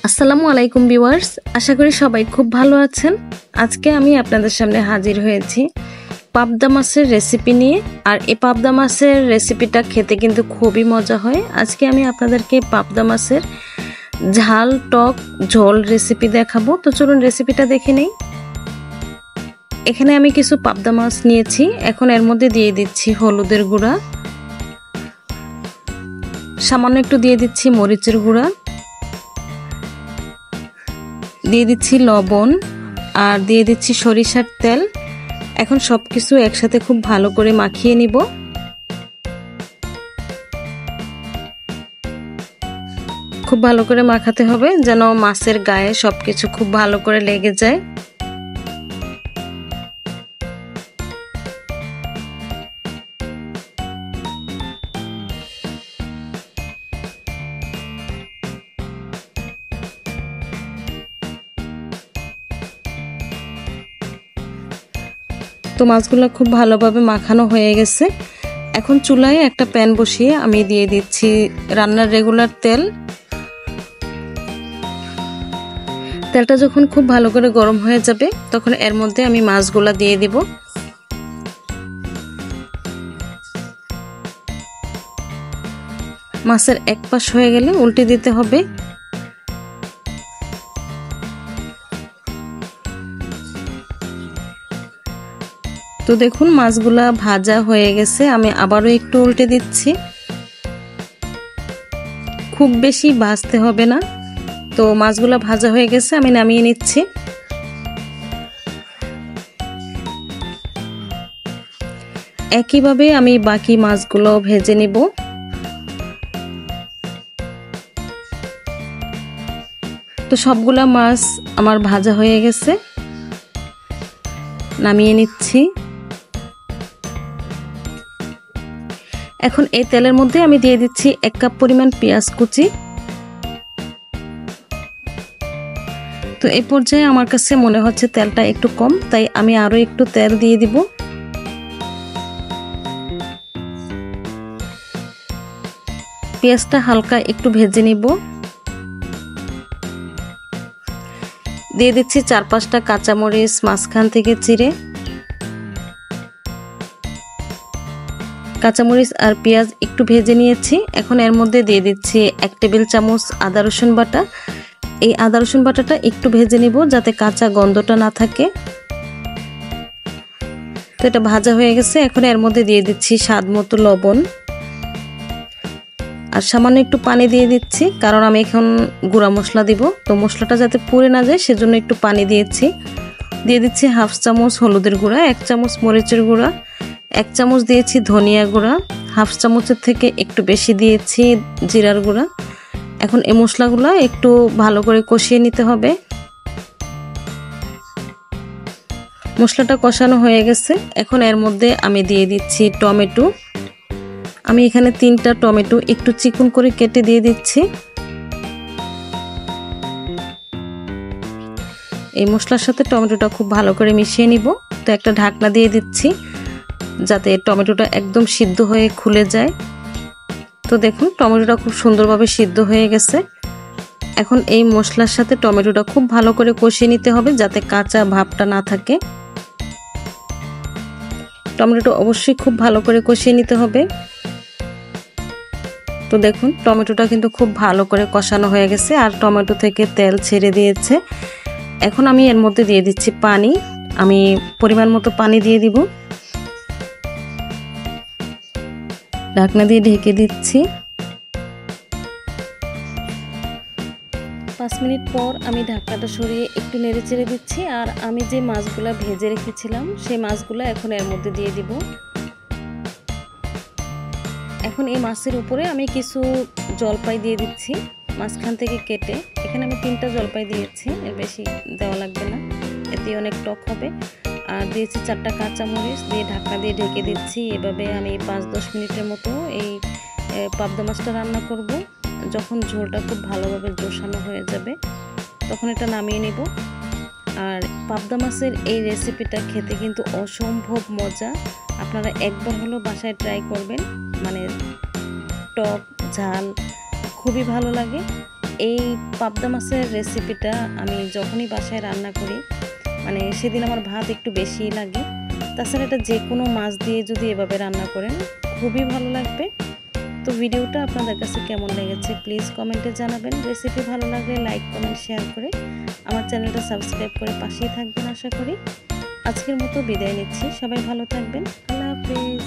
আসসালামু আলাইকুম ভিউয়ার্স, আশা করি সবাই খুব ভালো আছেন। আজকে আমি আপনাদের সামনে হাজির হয়েছি পাবদা মাছের রেসিপি নিয়ে। আর এই পাবদা মাছের রেসিপিটা খেতে কিন্তু খুবই মজা হয়। আজকে আমি আপনাদেরকে পাবদা মাছের ঝাল টক ঝোল রেসিপি দেখাবো। তো চলুন রেসিপিটা দেখে নেই। এখানে আমি কিছু পাবদা মাছ নিয়েছি। এখন এর মধ্যে দিয়ে দিচ্ছি হলুদের গুঁড়া, সামান্য একটু দিয়ে দিচ্ছি মরিচের গুঁড়া, দিয়ে দিচ্ছি লবণ আর দিয়ে দিচ্ছি সরিষার তেল। এখন সবকিছু একসাথে খুব ভালো করে মাখিয়ে নিব। খুব ভালো করে মাখাতে হবে যেন মাছের গায়ে সবকিছু খুব ভালো করে লেগে যায়। তো মাছগুলো খুব ভালোভাবে মাখানো হয়ে গেছে। এখন চুলায় একটা প্যান বসিয়ে আমি দিয়ে দিচ্ছি রান্নার রেগুলার তেল। তেলটা যখন খুব ভালো করে গরম হয়ে যাবে তখন এর মধ্যে আমি মাছগুলো দিয়ে দিব। মাছের এক পাশ হয়ে গেলে উল্টে দিতে হবে। তো দেখুন মাছগুলা ভাজা হয়ে গেছে, আমি আবারও একটু উল্টে দিচ্ছি। খুব বেশি ভাজতে হবে না। তো মাছগুলা ভাজা হয়ে গেছে, আমি নামিয়ে নিচ্ছি। একইভাবে আমি বাকি মাছগুলো ভেজে নিব। তো সবগুলা মাছ আমার ভাজা হয়ে গেছে, নামিয়ে নিচ্ছি। এখন এই তেলের মধ্যে আমি দিয়ে দিচ্ছি 1 কাপ পরিমাণ পেঁয়াজ কুচি। তো এই পর্যায়ে আমার কাছে মনে হচ্ছে তেলটা একটু কম, তাই আমি আরো একটু তেল দিয়ে দিব। পেঁয়াজটা হালকা একটু ভেজে নিব। দিয়ে দিচ্ছি 4-5টা কাঁচামরিচ মাঝখান থেকে চিড়ে। কাঁচামরিচ আর পেঁয়াজ একটু ভেজে নিয়েছি। এখন এর মধ্যে দিয়ে দিচ্ছি 1 টেবিল চামচ আদা রসুন বাটা। এই আদা রসুন বাটাটা একটু ভেজে নিব যাতে কাঁচা গন্ধটা না থাকে। তো এটা ভাজা হয়ে গেছে। এখন এর মধ্যে দিয়ে দিচ্ছি স্বাদ মতো লবণ আর সামান্য একটু পানি দিয়ে দিচ্ছি, কারণ আমি এখন গুঁড়া মশলা দিব। তো মশলাটা যাতে পুড়ে না যায় সেজন্য একটু পানি দিয়েছি। দিয়ে দিচ্ছি 1/2 চামচ হলুদের গুঁড়া, 1 চামচ মরিচের গুঁড়া, 1 চামচ দিয়েছি ধনিয়া গুঁড়া, 1/2 চামচের থেকে একটু বেশি দিয়েছি জিরার গুঁড়া। এখন এই মশলাগুলো একটু ভালো করে কষিয়ে নিতে হবে। মশলাটা কষানো হয়ে গেছে। এখন এর মধ্যে আমি দিয়ে দিচ্ছি টমেটো। আমি এখানে 3টা টমেটো একটু চিকন করে কেটে দিয়ে দিচ্ছি। এই মশলার সাথে টমেটোটা খুব ভালো করে মিশিয়ে নিব। তো একটা ঢাকনা দিয়ে দিচ্ছি যাতে টমেটোটা একদম সিদ্ধ হয়ে খুলে যায়। তো দেখুন টমেটোটা খুব সুন্দরভাবে সিদ্ধ হয়ে গেছে। এখন এই মশলার সাথে টমেটোটা খুব ভালো করে কষিয়ে নিতে হবে যাতে কাঁচা ভাবটা না থাকে। টমেটোটা অবশ্যই খুব ভালো করে কষিয়ে নিতে হবে। তো দেখুন টমেটোটা কিন্তু খুব ভালো করে কষানো হয়ে গেছে আর টমেটো থেকে তেল ছেড়ে দিয়েছে। এখন আমি এর মধ্যে দিয়ে দিচ্ছি পানি। আমি পরিমাণ মতো পানি দিয়ে দিব। ঢাকনা দিয়ে ঢেকে দিচ্ছি। 5 মিনিট পর আমি ঢাকনাটা সরিয়ে একটু নেড়ে চেড়ে দিচ্ছি। আর আমি যে মাছগুলা ভেজে রেখেছিলাম সেই মাছগুলো এখন এর মধ্যে দিয়ে দিব। এখন এই মাছের উপরে আমি কিছু জলপাই দিয়ে দিচ্ছি মাঝখান থেকে কেটে। এখানে আমি 3টা জলপাই দিয়েছি, এর বেশি দেওয়া লাগবে না, এতে অনেক টক হবে। আর দিয়েছি 4টা কাঁচামরিচ, দিয়ে ঢাকনা দিয়ে ঢেকে দিচ্ছি। এভাবে আমি 5-10 মিনিটের মতো এই পাবদা মাছটা রান্না করব। যখন ঝোলটা খুব ভালোভাবে জোসানো হয়ে যাবে তখন এটা নামিয়ে নিব। আর পাবদা মাছের এই রেসিপিটা খেতে কিন্তু অসম্ভব মজা। আপনারা একবার হলো বাসায় ট্রাই করবেন, মানে টক ঝাল খুবই ভালো লাগে। এই পাবদা মাছের রেসিপিটা আমি যখনই বাসায় রান্না করি মানে সেদিন আমার ভাত একটু বেশিই লাগে। তাছাড়া এটা যে কোনো মাছ দিয়ে যদি এভাবে রান্না করেন খুবই ভালো লাগবে। তো ভিডিওটা আপনাদের কাছে কেমন লেগেছে প্লিজ কমেন্টে জানাবেন। রেসিপি ভালো লাগলে লাইক কমেন্ট শেয়ার করে আমার চ্যানেলটা সাবস্ক্রাইব করে পাশেই থাকবেন আশা করি। আজকের মতো বিদায় নিচ্ছি, সবাই ভালো থাকবেন, আল্লাহ হাফেজ।